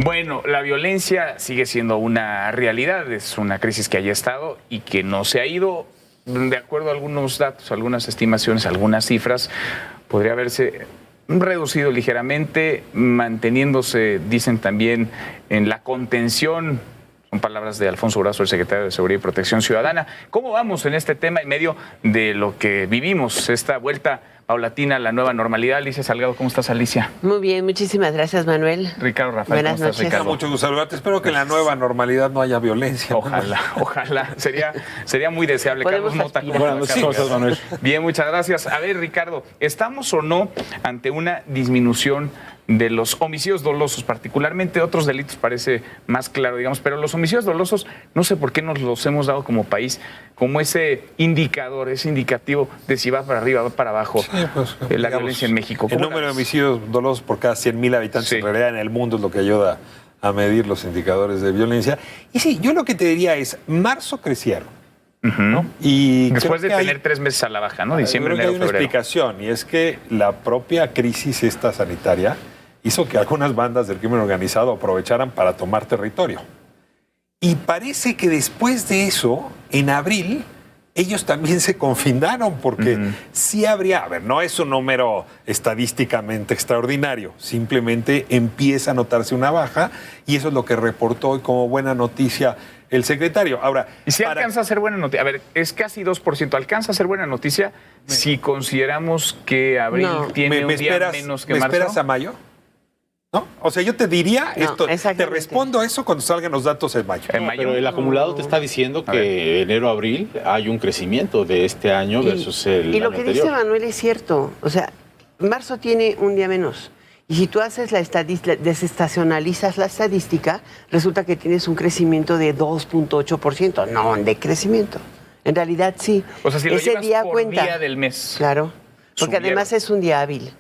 Bueno, la violencia sigue siendo una realidad, es una crisis que haya estado y que no se ha ido. De acuerdo a algunos datos, algunas estimaciones, algunas cifras, podría haberse reducido ligeramente, manteniéndose, dicen también, en la contención. Son palabras de Alfonso Durazo, el secretario de Seguridad y Protección Ciudadana. ¿Cómo vamos en este tema en medio de lo que vivimos, esta vuelta paulatina a la nueva normalidad? Alicia Salgado, ¿cómo estás, Alicia? Muy bien, muchísimas gracias, Manuel. Ricardo Rafael, buenas ¿cómo estás, noches. Ricardo? Mucho gusto saludarte. Espero que en la nueva normalidad no haya violencia. Ojalá. Sería muy deseable. Podemos Carlos Mota, aspirar. ¿cómo Buenas estás, noches, ¿cómo estás, Manuel? Bien, muchas gracias. A ver, Ricardo, ¿estamos o no ante una disminución de los homicidios dolosos, particularmente? Otros delitos parece más claro, digamos, pero los homicidios dolosos, no sé por qué nos los hemos dado como país, como ese indicador, ese indicativo de si va para arriba, va para abajo, Sí, pues, la digamos, violencia en México. El ¿Cómo número la de ves? homicidios dolosos por cada 100,000 habitantes Sí. en realidad en el mundo es lo que ayuda a medir los indicadores de violencia. Y sí, yo lo que te diría es, marzo crecieron, ¿no? Y Después de creo que tener 3 meses a la baja, ¿no? yo Diciembre, creo que hay enero, una febrero. explicación, y es que la propia crisis esta sanitaria hizo que algunas bandas del crimen organizado aprovecharan para tomar territorio. Y parece que después de eso, en abril, ellos también se confinaron, porque sí habría, a ver, no es un número estadísticamente extraordinario, simplemente empieza a notarse una baja, y eso es lo que reportó hoy como buena noticia el secretario. Ahora, Y si alcanza a ser buena noticia, a ver, es casi 2%, alcanza a ser buena noticia si consideramos que abril tiene un día menos que ¿me marzo. esperas a mayo? ¿No? O sea, yo te diría No, esto, te exactamente. respondo eso cuando salgan los datos en mayo. En mayo. Pero el acumulado te está diciendo A ver. que enero-abril hay un crecimiento de este año versus el Y lo año que anterior. dice Manuel es cierto. O sea, marzo tiene un día menos. Y si tú haces desestacionalizas la estadística, resulta que tienes un crecimiento de 2.8%, no de crecimiento. En realidad sí. O sea, si lo ese llevas día por cuenta. día del mes. Claro. Porque Subieron. además es un día hábil.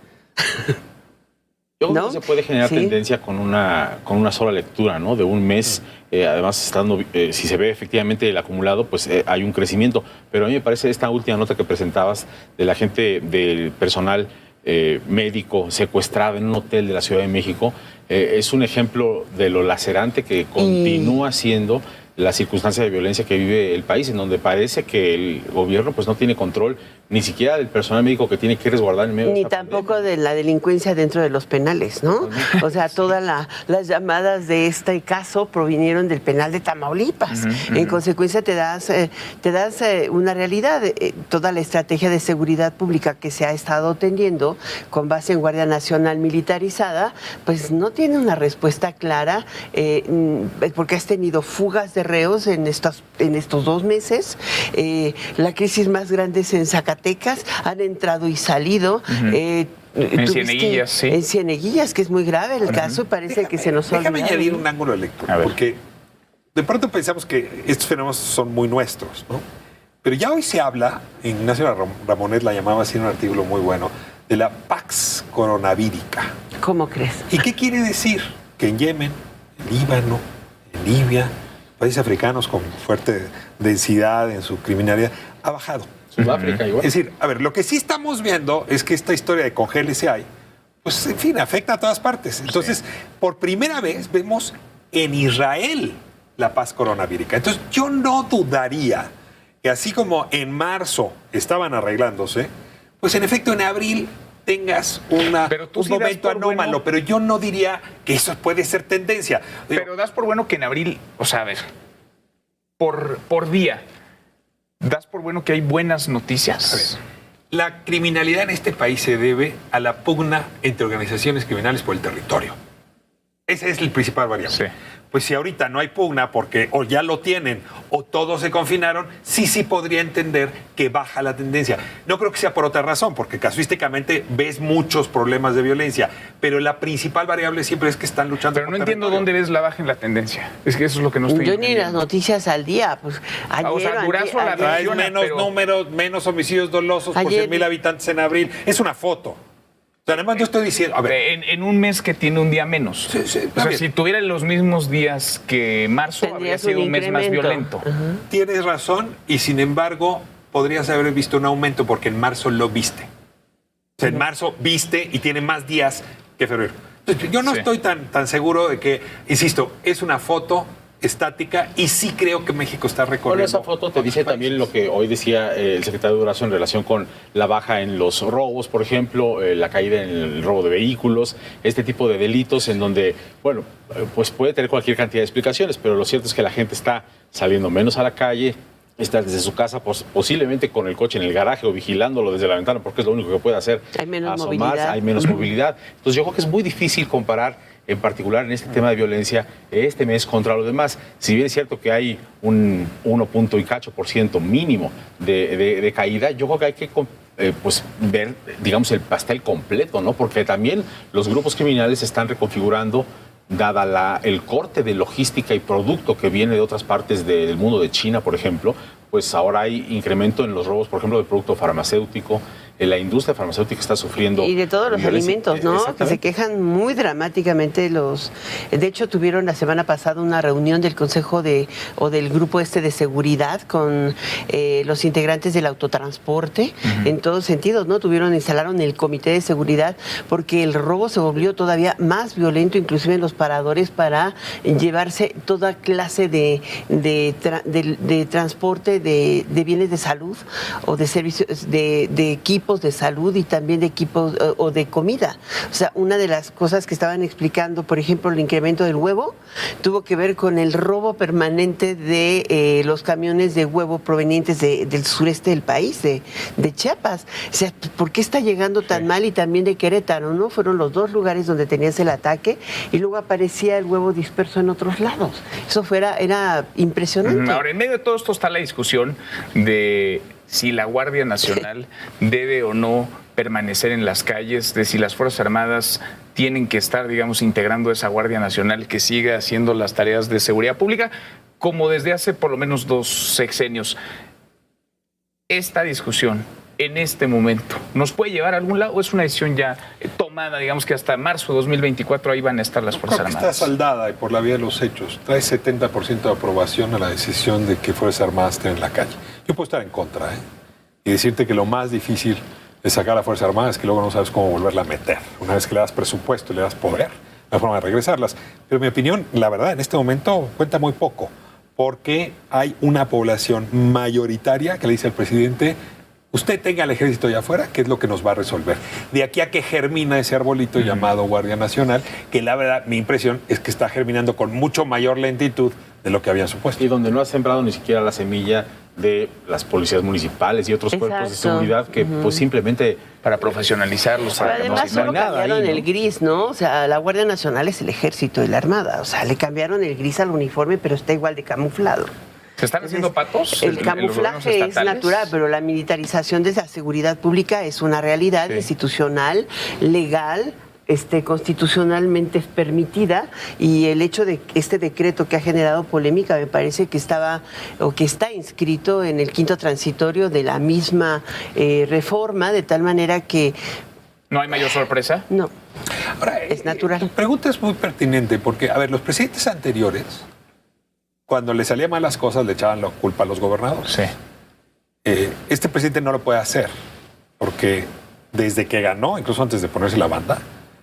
Yo creo ¿no? que se puede generar Sí. tendencia con una sola lectura, ¿no? De un mes, además estando, si se ve efectivamente el acumulado, pues hay un crecimiento. Pero a mí me parece esta última nota que presentabas de la gente del personal médico secuestrado en un hotel de la Ciudad de México, es un ejemplo de lo lacerante que continúa siendo la circunstancia de violencia que vive el país, en donde parece que el gobierno pues no tiene control ni siquiera del personal médico que tiene que resguardar en medio de Ni esta tampoco pandemia. de la delincuencia dentro de los penales, ¿no? O sea, todas las llamadas de este caso provinieron del penal de Tamaulipas. En consecuencia, te das una realidad. Toda la estrategia de seguridad pública que se ha estado tendiendo con base en Guardia Nacional militarizada, pues no tiene una respuesta clara, porque has tenido fugas de reos en estos 2 meses. La crisis más grande es en Zacatecas, han entrado y salido. En Cieneguillas, sí. En Cieneguillas, que es muy grave el caso, y parece que se nos ha Déjame olvidado. añadir un ángulo de lectura, A ver. porque de pronto pensamos que estos fenómenos son muy nuestros, ¿no? Pero ya hoy se habla, Ignacio Ramonet la llamaba así en un artículo muy bueno, de la Pax coronavírica. ¿Cómo crees? ¿Y qué quiere decir? Que en Yemen, en Líbano, en Libia, países africanos con fuerte densidad en su criminalidad, ha bajado. Sudáfrica igual. Es decir, a ver, lo que sí estamos viendo es que esta historia de congélese hay, pues en fin, afecta a todas partes. Entonces, por primera vez vemos en Israel la paz coronavírica. Entonces, yo no dudaría que así como en marzo estaban arreglándose, pues en efecto en abril tengas Pero tú un sí das momento por anómalo, bueno. pero yo no diría que eso puede ser tendencia. Digo, Pero das por bueno que en abril, o sea, a ver, por día, das por bueno que hay buenas noticias. la criminalidad en este país se debe a la pugna entre organizaciones criminales por el territorio. Ese es el principal variable. Sí. Pues si ahorita no hay pugna porque o ya lo tienen o todos se confinaron, sí podría entender que baja la tendencia. No creo que sea por otra razón, porque casuísticamente ves muchos problemas de violencia, pero la principal variable siempre es que están luchando Pero por no entiendo territorio. dónde ves la baja en la tendencia. Es que eso es lo que no estoy Yo ni las entendiendo. noticias al día. Pues ayer, O sea, Durazo la ayer- Traes menciona, menos pero- números, menos homicidios dolosos por Ayer- 100,000 habitantes en abril. Es una foto. O sea, además yo estoy diciendo, a ver, En un mes que tiene un día menos. Sí, sí, o está sea, bien. si tuviera los mismos días que marzo, habría Tendrías un sido un mes más incremento. violento. tienes razón y sin embargo podrías haber visto un aumento porque en marzo lo viste. O sea, en marzo viste y tiene más días que febrero. Yo no estoy tan seguro de que, insisto, es una foto estática y sí creo que México está recorriendo. Bueno, esa foto te dice también lo que hoy decía el secretario de Durazo en relación con la baja en los robos, por ejemplo, la caída en el robo de vehículos, este tipo de delitos en donde, bueno, pues puede tener cualquier cantidad de explicaciones, pero lo cierto es que la gente está saliendo menos a la calle, está desde su casa, posiblemente con el coche en el garaje o vigilándolo desde la ventana, porque es lo único que puede hacer. Hay menos asomarse, movilidad. hay menos movilidad. Entonces yo creo que es muy difícil comparar, en particular en este tema de violencia, este mes contra los demás. Si bien es cierto que hay un 1.8% mínimo de caída, yo creo que hay que pues ver, digamos, el pastel completo, ¿no? Porque también los grupos criminales se están reconfigurando dada el corte de logística y producto que viene de otras partes del mundo de China, por ejemplo, pues ahora hay incremento en los robos, por ejemplo, de producto farmacéutico. La industria farmacéutica está sufriendo. Y de todos los alimentos, ¿no? Que se quejan muy dramáticamente los. De hecho, tuvieron la semana pasada una reunión del Consejo del grupo de seguridad con los integrantes del autotransporte, en todos sentidos, ¿no? Instalaron el comité de seguridad porque el robo se volvió todavía más violento, inclusive en los paradores, para llevarse toda clase de transporte de bienes de salud o de servicios, de equipos de salud y también de equipos o de comida. O sea, una de las cosas que estaban explicando, por ejemplo, el incremento del huevo, tuvo que ver con el robo permanente de los camiones de huevo provenientes del sureste del país, de Chiapas. O sea, ¿por qué está llegando tan mal? Y también de Querétaro, ¿no? Fueron los dos lugares donde tenías el ataque y luego aparecía el huevo disperso en otros lados. Eso era impresionante. Ahora, en medio de todo esto está la discusión de si la Guardia Nacional debe o no permanecer en las calles, de si las Fuerzas Armadas tienen que estar, digamos, integrando esa Guardia Nacional que siga haciendo las tareas de seguridad pública, como desde hace por lo menos 2 sexenios. Esta discusión, en este momento, ¿nos puede llevar a algún lado o es una decisión ya tomada, digamos que hasta marzo de 2024 ahí van a estar las Fuerzas Armadas? Está saldada y por la vía de los hechos. Trae 70% de aprobación a la decisión de que Fuerzas Armadas estén en la calle. Yo puedo estar en contra, y decirte que lo más difícil de sacar a la Fuerza Armada es que luego no sabes cómo volverla a meter. Una vez que le das presupuesto y le das poder, no hay forma de regresarlas. Pero en mi opinión, la verdad, en este momento cuenta muy poco, porque hay una población mayoritaria que le dice al presidente: usted tenga el ejército allá afuera, que es lo que nos va a resolver. De aquí a que germina ese arbolito llamado Guardia Nacional, que la verdad, mi impresión es que está germinando con mucho mayor lentitud de lo que habían supuesto. Y donde no ha sembrado ni siquiera la semilla de las policías municipales y otros cuerpos de seguridad que pues simplemente para profesionalizarlos. Pero además solo cambiaron el gris, ¿no? O sea, la Guardia Nacional es el ejército y la Armada. O sea, le cambiaron el gris al uniforme, pero está igual de camuflado. ¿Se están haciendo patos? El camuflaje es natural, pero la militarización de la seguridad pública es una realidad institucional, legal, constitucionalmente permitida, y el hecho de este decreto que ha generado polémica me parece que está inscrito en el 5º transitorio de la misma reforma, de tal manera que ¿no hay mayor sorpresa? No. Ahora, es natural. Tu pregunta es muy pertinente porque, a ver, los presidentes anteriores, cuando le salían mal las cosas, le echaban la culpa a los gobernadores. Sí. Este presidente no lo puede hacer porque desde que ganó, incluso antes de ponerse la banda,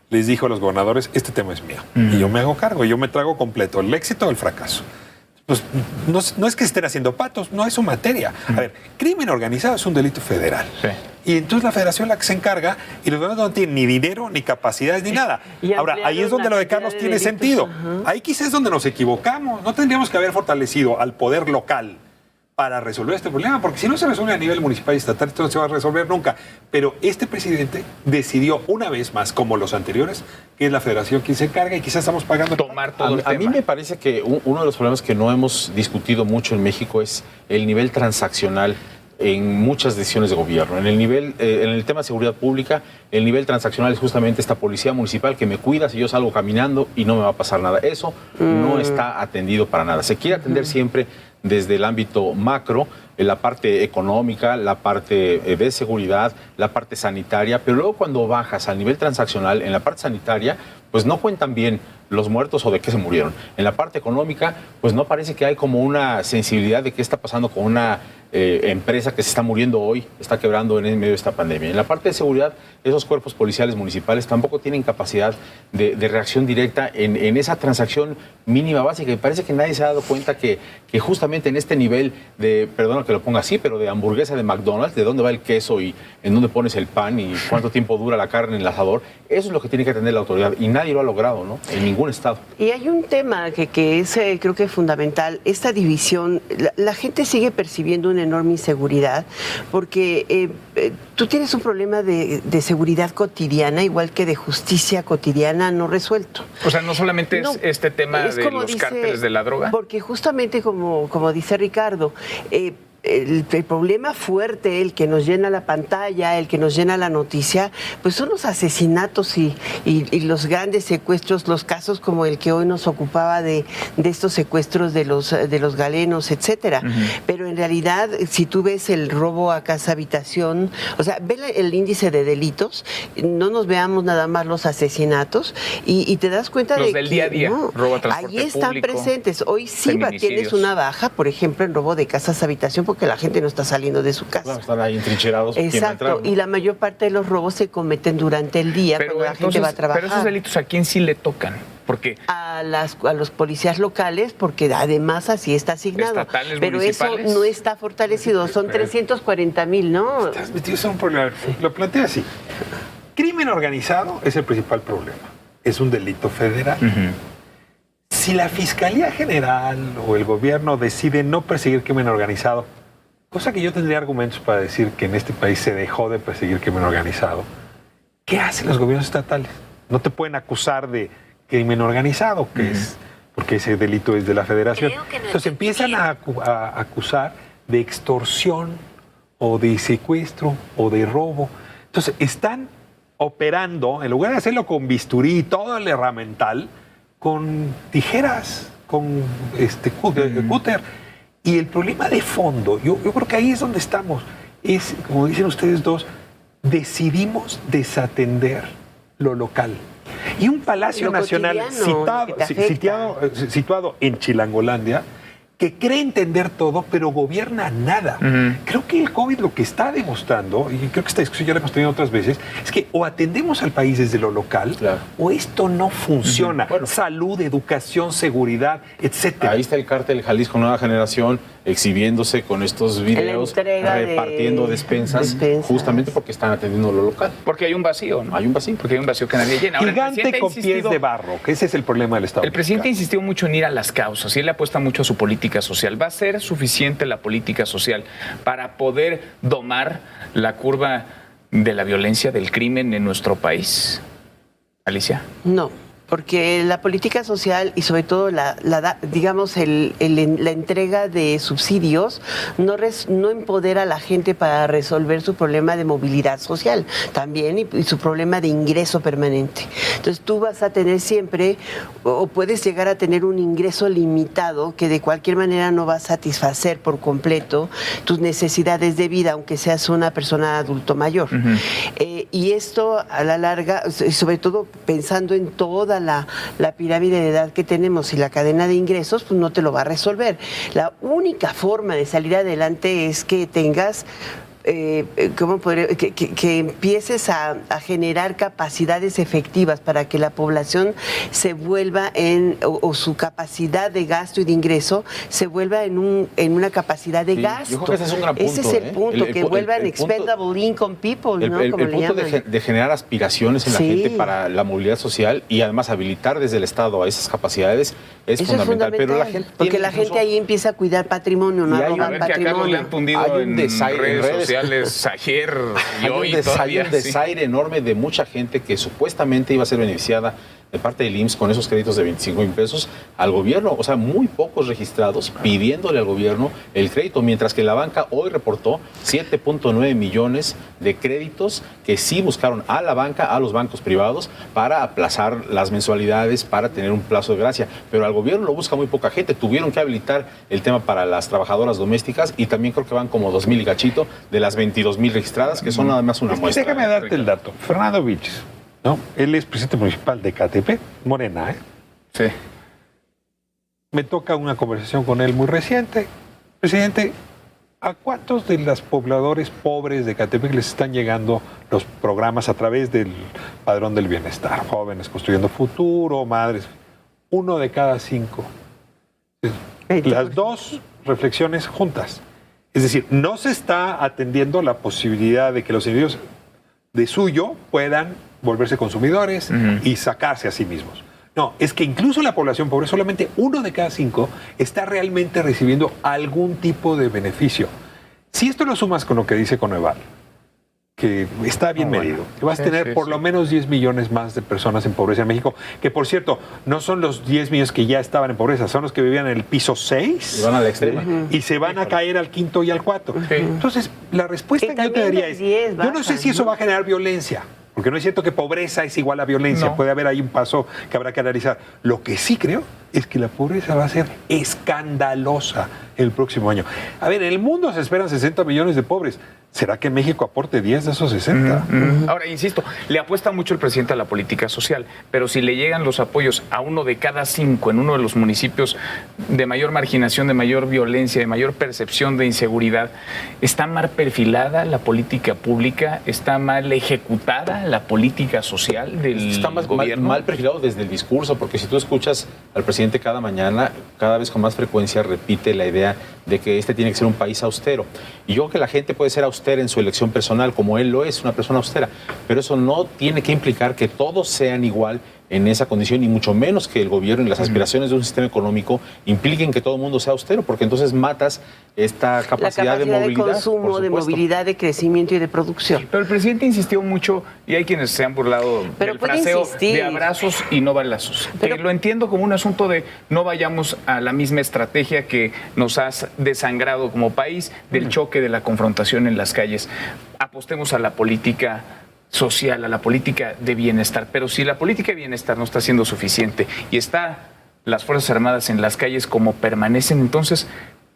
les dijo a los gobernadores: este tema es mío y yo me hago cargo, yo me trago completo el éxito o el fracaso. Pues no es que estén haciendo patos, no es su materia. A ver, crimen organizado es un delito federal. Sí. Y entonces la federación es la que se encarga y los gobiernos no tienen ni dinero, ni capacidades, ni nada. Ahora, ahí es donde lo de Carlos tiene sentido. Ahí quizás es donde nos equivocamos. No tendríamos que haber fortalecido al poder local para resolver este problema, porque si no se resuelve a nivel municipal y estatal, esto no se va a resolver nunca. Pero este presidente decidió una vez más, como los anteriores, que es la federación quien se encarga y quizás estamos pagando. Tomar todo el tema. A mí me parece que uno de los problemas que no hemos discutido mucho en México es el nivel transaccional en muchas decisiones de gobierno. En el tema de seguridad pública, el nivel transaccional es justamente esta policía municipal que me cuida si yo salgo caminando y no me va a pasar nada. Eso no está atendido para nada. Se quiere atender siempre desde el ámbito macro, en la parte económica, la parte de seguridad, la parte sanitaria, pero luego cuando bajas al nivel transaccional, en la parte sanitaria, pues no cuentan bien los muertos o de qué se murieron. En la parte económica, pues no parece que hay como una sensibilidad de qué está pasando con una empresa que se está muriendo hoy, está quebrando en medio de esta pandemia. En la parte de seguridad, esos cuerpos policiales municipales tampoco tienen capacidad de reacción directa en esa transacción mínima básica. Y parece que nadie se ha dado cuenta que justamente en este nivel de, perdona que lo ponga así, pero de hamburguesa de McDonald's, de dónde va el queso y en dónde pones el pan y cuánto tiempo dura la carne en el asador, eso es lo que tiene que atender la autoridad y nadie lo ha logrado, ¿no? En ningún estado. Y hay un tema que es, creo que fundamental, esta división. La gente sigue percibiendo una enorme inseguridad porque tú tienes un problema de seguridad cotidiana, igual que de justicia cotidiana no resuelto. O sea, no solamente es este tema de los cárteles de la droga. Porque justamente como dice Ricardo, el problema fuerte, el que nos llena la pantalla, el que nos llena la noticia, pues son los asesinatos y los grandes secuestros, los casos como el que hoy nos ocupaba de estos secuestros de los galenos, etcétera. Pero en realidad, si tú ves el robo a casa habitación, o sea, ve el índice de delitos, no nos veamos nada más los asesinatos y te das cuenta los de del que día a día, no, robo a transporte ahí están público, presentes. Hoy sí tienes una baja, por ejemplo, en robo de casas habitación, porque la gente no está saliendo de su casa. Claro, están ahí entrincherados. Exacto, y la mayor parte de los robos se cometen durante el día, cuando la gente va a trabajar. Pero esos delitos, ¿a quién sí le tocan? Porque a los policías locales, porque además así está asignado. Estatales, pero eso no está fortalecido, son 340,000, ¿no? Estás metido en un problema. Lo planteo así. Crimen organizado es el principal problema. Es un delito federal. Si la Fiscalía General o el gobierno decide no perseguir crimen organizado, cosa que yo tendría argumentos para decir que en este país se dejó de perseguir crimen organizado, ¿qué hacen los gobiernos estatales? No te pueden acusar de crimen organizado, que es porque ese delito es de la federación. Entonces empiezan a acusar de extorsión o de secuestro o de robo. Entonces están operando, en lugar de hacerlo con bisturí y todo el herramental, con tijeras, con cúter. Y el problema de fondo, yo creo que ahí es donde estamos, es, como dicen ustedes dos, decidimos desatender lo local. Y un Palacio Nacional situado en Chilangolandia, que cree entender todo, pero gobierna nada. Creo que el COVID lo que está demostrando, y creo que esta discusión ya la hemos tenido otras veces, es que o atendemos al país desde lo local, o esto no funciona. Bueno, salud, educación, seguridad, etcétera. Ahí está el cártel Jalisco Nueva Generación exhibiéndose con estos videos, repartiendo despensas, justamente porque están atendiendo lo local. Porque hay un vacío, ¿no? Hay un vacío. Porque hay un vacío que nadie llena. Ahora, gigante con pies de barro, que ese es el problema del Estado. El presidente insistió mucho en ir a las causas y él le apuesta mucho a su política social. ¿Va a ser suficiente la política social para poder domar la curva de la violencia, del crimen en nuestro país? Alicia. No. Porque la política social y sobre todo la entrega de subsidios no empodera a la gente para resolver su problema de movilidad social también y su problema de ingreso permanente. Entonces tú vas a tener siempre o puedes llegar a tener un ingreso limitado que de cualquier manera no va a satisfacer por completo tus necesidades de vida, aunque seas una persona adulto mayor. Y esto a la larga, sobre todo pensando en toda la pirámide de edad que tenemos y la cadena de ingresos, pues no te lo va a resolver. La única forma de salir adelante es que tengas que empieces a generar capacidades efectivas para que la población se vuelva o su capacidad de gasto y de ingreso se vuelva en una capacidad de gasto. Yo creo que ese es un gran punto. Ese es el punto, que vuelvan expendable income people, ¿no? Como el punto de generar aspiraciones en la gente para la movilidad social y además habilitar desde el Estado a esas capacidades es fundamental. Pero la gente porque la gente ahí empieza a cuidar patrimonio, no a robar patrimonio. Le han fundido en redes sociales ayer y hoy todavía. Hay un desaire enorme de mucha gente que supuestamente iba a ser beneficiada de parte del IMSS con esos créditos de 25,000 pesos al gobierno, o sea, muy pocos registrados pidiéndole al gobierno el crédito, mientras que la banca hoy reportó 7.9 millones de créditos que sí buscaron a la banca, a los bancos privados, para aplazar las mensualidades, para tener un plazo de gracia, pero al gobierno lo busca muy poca gente. Tuvieron que habilitar el tema para las trabajadoras domésticas y también creo que van como 2,000 y cachito de las 22,000 registradas, que son nada más una muestra. Déjame darte el dato. Fernando Vilches, ¿no? Él es presidente municipal de Ecatepec, Morena, ¿eh? Sí. Me toca una conversación con él muy reciente. Presidente, ¿A cuántos de los pobladores pobres de Ecatepec les están llegando los programas a través del Padrón del Bienestar? Jóvenes construyendo futuro, madres. 1 de cada 5. Las dos reflexiones juntas. Es decir, no se está atendiendo la posibilidad de que los individuos de suyo puedan volverse consumidores y sacarse a sí mismos. No, es que incluso la población pobre, solamente 1 de cada 5 está realmente recibiendo algún tipo de beneficio. Si esto lo sumas con lo que dice Coneval, que está bien medido, que vas a tener por lo menos 10 millones más de personas en pobreza en México, que por cierto, no son los 10 millones que ya estaban en pobreza, son los que vivían en el piso 6 y van a la extrema. Y se van a caer al 5º y al 4. Entonces, la respuesta que yo te daría es, yo no sé si eso va a generar violencia, porque no es cierto que pobreza es igual a violencia, puede haber ahí un paso que habrá que analizar. Lo que sí creo es que la pobreza va a ser escandalosa el próximo año. A ver, en el mundo se esperan 60 millones de pobres. ¿Será que México aporte 10 de esos 60? Ahora, insisto, le apuesta mucho el presidente a la política social, pero si le llegan los apoyos a 1 de cada 5 en uno de los municipios de mayor marginación, de mayor violencia, de mayor percepción de inseguridad, ¿está mal perfilada la política pública? ¿Está mal ejecutada la política social del gobierno? Mal perfilado desde el discurso, porque si tú escuchas al presidente cada mañana, cada vez con más frecuencia repite la idea de que este tiene que ser un país austero. Y yo creo que la gente puede ser austera en su elección personal, como él lo es, una persona austera, pero eso no tiene que implicar que todos sean igual en esa condición, y mucho menos que el gobierno y las aspiraciones de un sistema económico impliquen que todo el mundo sea austero, porque entonces matas esta capacidad de movilidad, de consumo, de movilidad, de crecimiento y de producción. Pero el presidente insistió mucho, y hay quienes se han burlado del fraseo de abrazos y no balazos. Pero lo entiendo como un asunto de no vayamos a la misma estrategia que nos has desangrado como país, del choque, de la confrontación en las calles. Apostemos a la política social, a la política de bienestar. Pero si la política de bienestar no está siendo suficiente y están las Fuerzas Armadas en las calles como permanecen, entonces,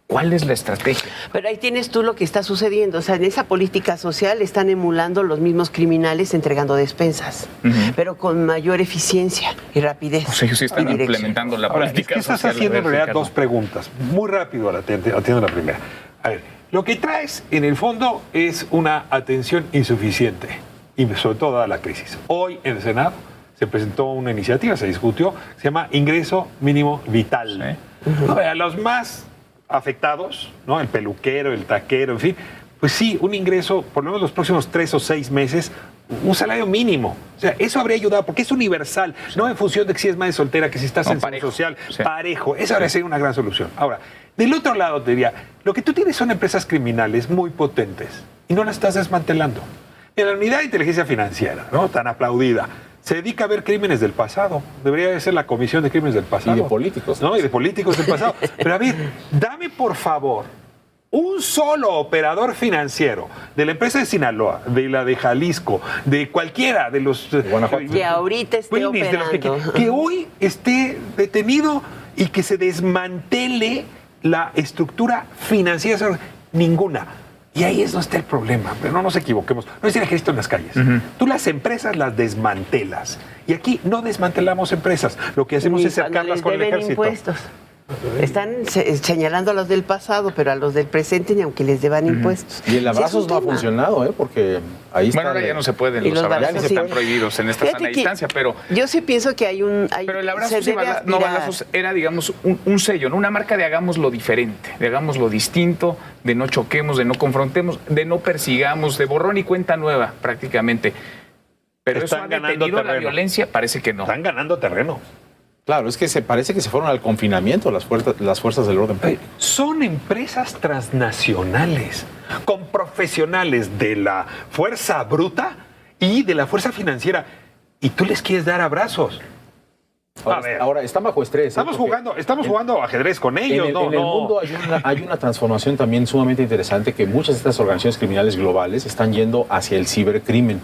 ¿cuál es la estrategia? Pero ahí tienes tú lo que está sucediendo. O sea, en esa política social están emulando los mismos criminales entregando despensas, pero con mayor eficiencia y rapidez. O sea, ellos sí están implementando la política social. Estás haciendo en realidad dos preguntas. Muy rápido, atiendo la primera. A ver, lo que traes en el fondo es una atención insuficiente, y sobre todo dada la crisis. Hoy en el Senado se presentó una iniciativa, se discutió, se llama Ingreso Mínimo Vital. A los más afectados, ¿no? El peluquero, el taquero, en fin, pues sí, un ingreso, por lo menos los próximos 3 o 6 meses, un salario mínimo. O sea, eso habría ayudado, porque es universal, no en función de que si es madre soltera, que si estás en seguro social, parejo. Esa habría sido una gran solución. Ahora, del otro lado te diría, lo que tú tienes son empresas criminales muy potentes y no las estás desmantelando. En la Unidad de Inteligencia Financiera, ¿no? Tan aplaudida, se dedica a ver crímenes del pasado. Debería de ser la Comisión de Crímenes del Pasado. Y de políticos. ¿No? Y de políticos del pasado. Pero a ver, dame por favor un solo operador financiero de la empresa de Sinaloa, de la de Jalisco, de cualquiera de los... que ahorita esté operando. Que hoy esté detenido y que se desmantele la estructura financiera. Ninguna. Y ahí es donde está el problema, pero no nos equivoquemos. No es el ejército en las calles. Tú las empresas las desmantelas. Y aquí no desmantelamos empresas. Lo que hacemos es cercarlas con el ejército. Impuestos. Están señalando a los del pasado, pero a los del presente ni aunque les deban impuestos. Y el abrazos no ha funcionado, porque ahí está. Bueno, ahora ya no se pueden, los abrazos están prohibidos en esta sana distancia, pero... Yo sí pienso que hay un... pero el abrazo no balazos era, digamos, un sello, ¿no? Una marca de hagámoslo diferente, de hagámoslo distinto, de no choquemos, de no confrontemos, de no persigamos, de borrón y cuenta nueva, prácticamente. Pero eso ha detenido la violencia, parece que no. Están ganando terreno. Claro, es que parece que se fueron al confinamiento las fuerzas del orden público. Son empresas transnacionales, con profesionales de la fuerza bruta y de la fuerza financiera. Y tú les quieres dar abrazos. Ahora están bajo estrés. Estamos jugando ajedrez con ellos. En el mundo hay una transformación también sumamente interesante, que muchas de estas organizaciones criminales globales están yendo hacia el cibercrimen.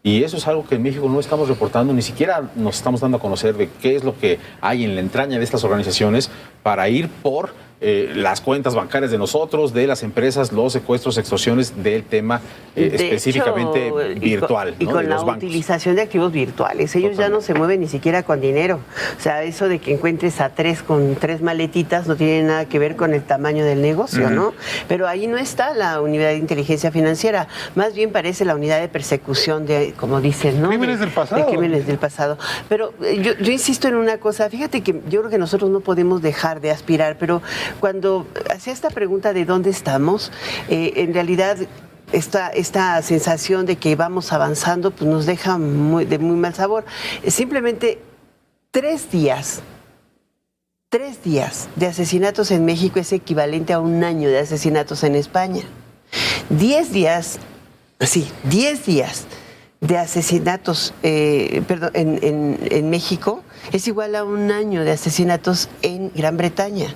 Y eso es algo que en México no estamos reportando, ni siquiera nos estamos dando a conocer de qué es lo que hay en la entraña de estas organizaciones para ir por las cuentas bancarias de nosotros, de las empresas, los secuestros, extorsiones del tema específicamente virtual. Y ¿no? con de la los bancos. utilización de activos virtuales. Ellos ya no se mueven ni siquiera con dinero. O sea, eso de que encuentres a tres con 3 maletitas no tiene nada que ver con el tamaño del negocio, ¿no? Pero ahí no está la unidad de inteligencia financiera. Más bien parece la unidad de persecución de, como dicen, ¿no? Crímenes del pasado. De crímenes del pasado. Pero yo insisto en una cosa. Fíjate que yo creo que nosotros no podemos dejar de aspirar, pero cuando hacía esta pregunta de dónde estamos, en realidad esta sensación de que vamos avanzando pues nos deja de muy mal sabor. Simplemente 3 días de asesinatos en México es equivalente a un año de asesinatos en España. 10 días de asesinatos en México es igual a un año de asesinatos en Gran Bretaña.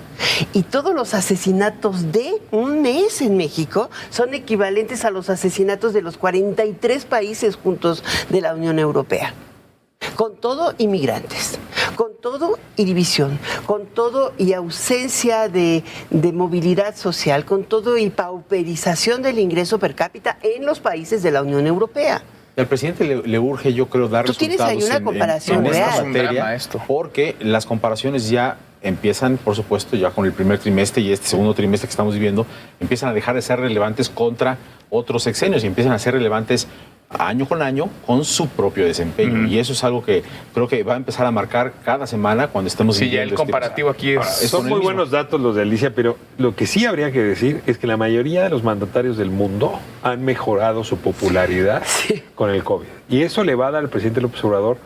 Y todos los asesinatos de un mes en México son equivalentes a los asesinatos de los 43 países juntos de la Unión Europea. Con todo inmigrantes, con todo y división, con todo y ausencia de movilidad social, con todo y pauperización del ingreso per cápita en los países de la Unión Europea. Al presidente le urge, yo creo, dar resultados. Tú tienes ahí una comparación en esta real. materia, porque las comparaciones ya empiezan, por supuesto, ya con el primer trimestre y este segundo trimestre que estamos viviendo, empiezan a dejar de ser relevantes contra otros sexenios y empiezan a ser relevantes año con año con su propio desempeño. Y eso es algo que creo que va a empezar a marcar cada semana cuando estemos viviendo. Sí, ya el comparativo aquí es... Son muy buenos datos los de Alicia, pero lo que sí habría que decir es que la mayoría de los mandatarios del mundo han mejorado su popularidad con el COVID. Y eso le va a dar al presidente López Obrador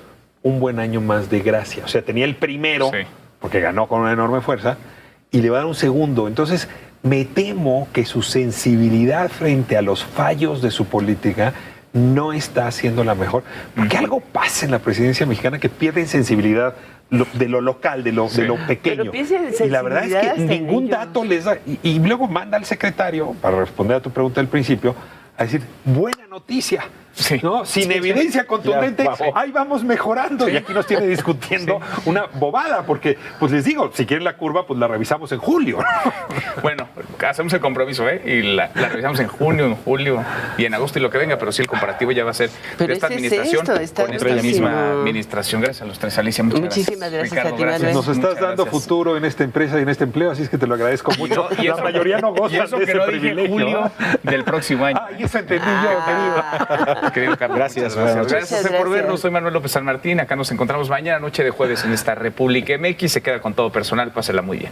un buen año más de gracia. O sea, tenía el primero, porque ganó con una enorme fuerza, y le va a dar un segundo. Entonces, me temo que su sensibilidad frente a los fallos de su política no está haciendo la mejor, porque algo pasa en la presidencia mexicana que pierden sensibilidad de lo local, de lo pequeño. Y la verdad es que ningún dato les da, y luego manda al secretario, para responder a tu pregunta del principio, a decir, buena noticia, ¿no? Sin evidencia contundente, ahí vamos mejorando. Y aquí nos tiene discutiendo una bobada, porque, pues les digo, si quieren la curva, pues la revisamos en julio. Bueno, hacemos el compromiso, y la revisamos en junio, en julio y en agosto y lo que venga, pero sí el comparativo ya va a ser de esta administración con esta misma administración. Gracias a los tres, Alicia, muchísimas gracias. Ricardo, a ti, gracias. Nos estás dando futuro en esta empresa y en este empleo, así es que te lo agradezco mucho. Y la mayoría no goza de ese privilegio. Julio del próximo año. Y eso entendí yo, querido Carlos. Gracias. Gracias por vernos. Soy Manuel López San Martín. Acá nos encontramos mañana, noche de jueves, en esta República MX. Se queda con todo personal. Pásela muy bien.